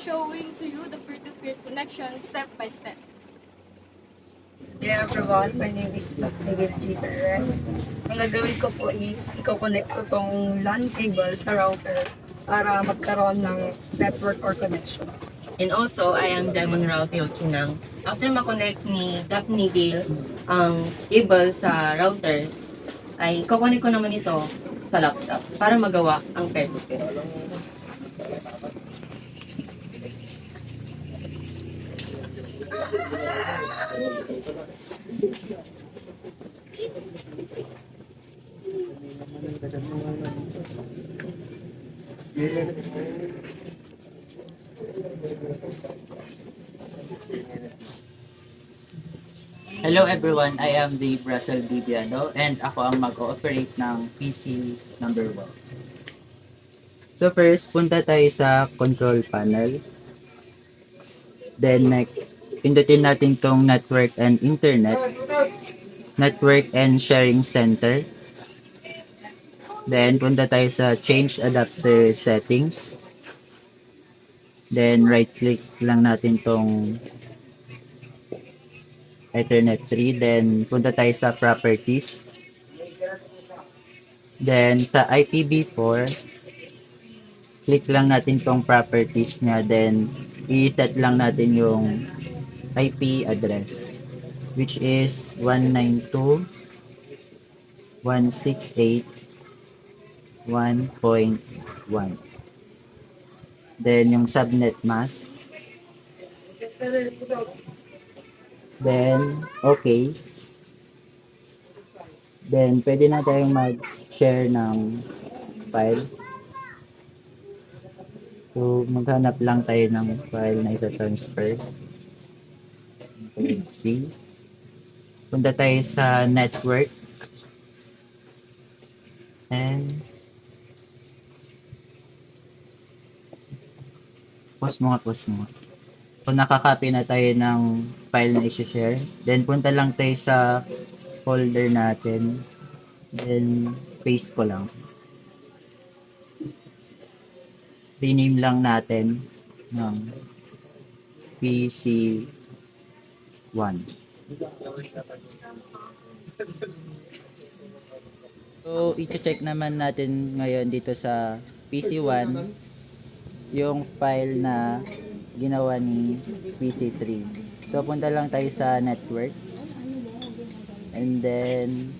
showing to you the peer-to-peer connection step by step. Hey everyone, my name is Nagtigil G. Perez. Ang gagawin ko po is, i-connect ko tong LAN cable sa router para magkaroon ng network or connection. And also, I am Demon Rautio Kinang. After makonect ni Doc Nigel ang cable sa router, ay kukunin ko naman ito sa laptop para magawa ang peer-to-peer. Hello everyone, I am the Russell Bibiano and ako ang mag-ooperate ng PC number 1. So first, punta tayo sa control panel. Then next, pindutin natin tong network and internet, network and sharing center. Then punta tayo sa change adapter settings. Then right click lang natin tong Ethernet 3, then punta tayo sa properties. Then sa IPv4, click lang natin tong properties niya, then i-set lang natin yung IP address, which is 192.168.1.1. Then yung subnet mask. Then, okay. Then, pwede na tayong mag-share ng file. So, maghanap lang tayo ng file na ito-transfer. Okay, see. Punta tayo sa network. And, pause mo nga. So, nakakopy na tayo ng file na i-share. Then, punta lang tayo sa folder natin. Then, paste ko lang. Rename lang natin ng PC1. So, i-check naman natin ngayon dito sa PC1 yung file na ginawa ni PC3. So, punta lang tayo sa network. And then,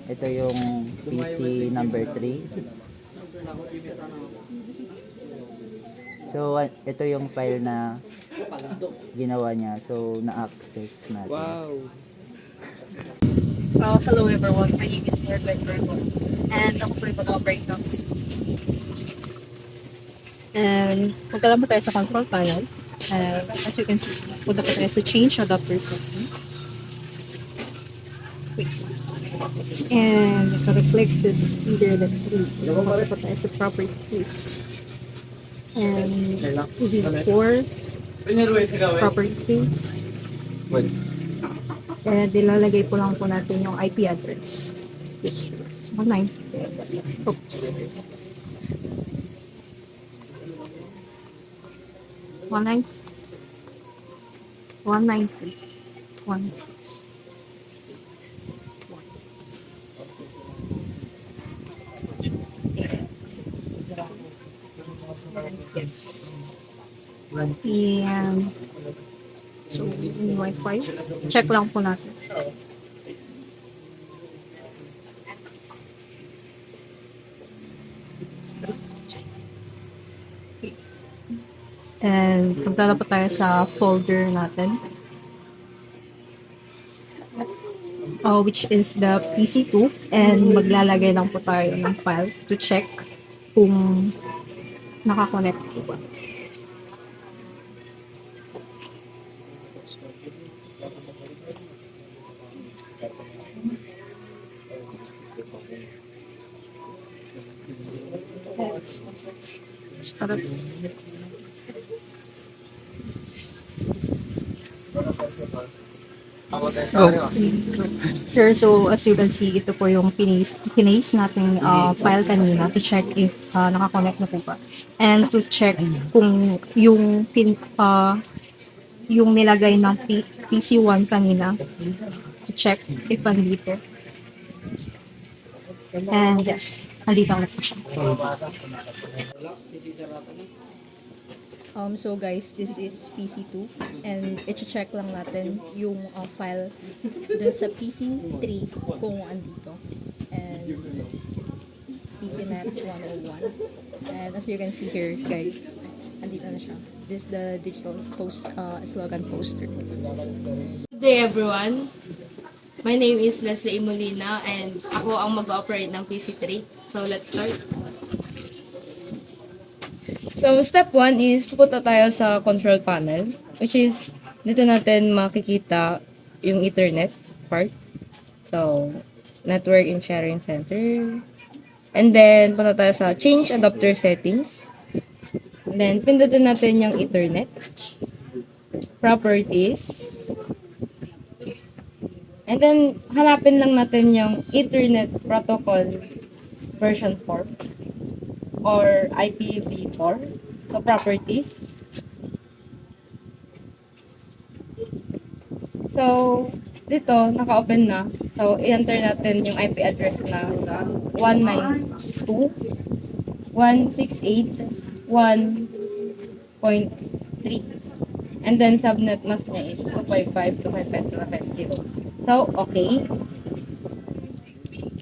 ito yung PC number 3. So, ito yung file na ginawa niya. So, na-access natin. Wow! Hello everyone, my name is Margaret Virgo and ako po yung mag-operate ng Facebook. And punta lang po tayo sa control panel. As you can see, punta po tayo sa change adapter setting. Wait. And if I click this Ethernet 3, punta po tayo sa properties. And before properties, and ilalagay po lang po natin yung IP address, which is 19. Oops. 193.168.1. Yes. And so, yung Wi-Fi, check lang po natin. And punta na po tayo sa folder natin. Which is the PC2. And maglalagay lang po tayo ng file to check kung nakakonect po ba. Start. Sir, so as you can see, ito po yung pinaste nating file kanina to check if nakakonect na po ba. And to check kung yung nilagay ng PC1 kanina, to check if andito. And yes, andito na po siya. So guys, this is PC2 and i-check lang natin yung file dun sa PC3 kung andito. And PTNet 101. And as you can see here, guys, andito na siya. This is the digital slogan poster. Good day everyone. My name is Leslie Molina and ako ang mag-operate ng PC3. So let's start. So step 1 is pupunta tayo sa control panel, which is dito natin makikita yung Ethernet part. So network and sharing center. And then punta tayo sa change adapter settings. And then pindutin natin yung Ethernet. Properties. And then, hanapin lang natin yung Ethernet Protocol version 4 or IPv4. So, properties. So, dito, naka-open na. So, i-enter natin yung IP address na 192.168.1.3. And then, subnet mask niya is 255.255.250. So, okay.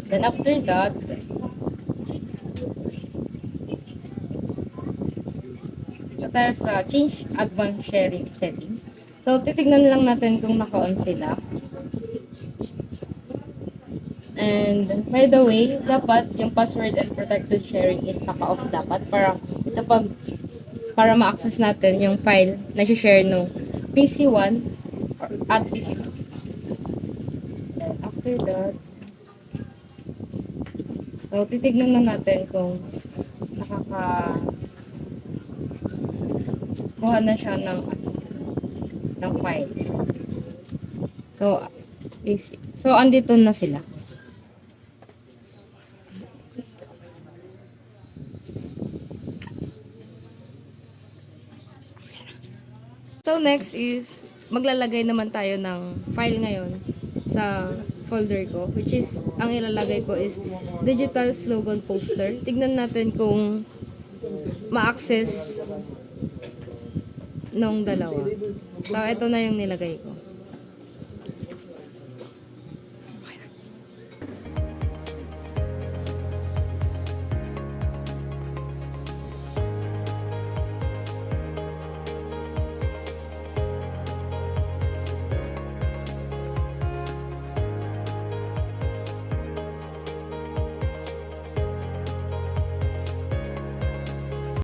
Then, after that, tayo sa change advanced sharing settings. So, titignan lang natin kung naka-on sila. And, by the way, dapat yung password and protected sharing is naka-off dapat para ma-access natin yung file na share no PC1 at PC2. And after that, so titignan na natin kung kuha na siya ng file. So andito na sila. So next is maglalagay naman tayo ng file ngayon sa folder ko, which is ang ilalagay ko is digital slogan poster. Tignan natin kung ma-access nung dalawa. So ito na yung nilagay ko.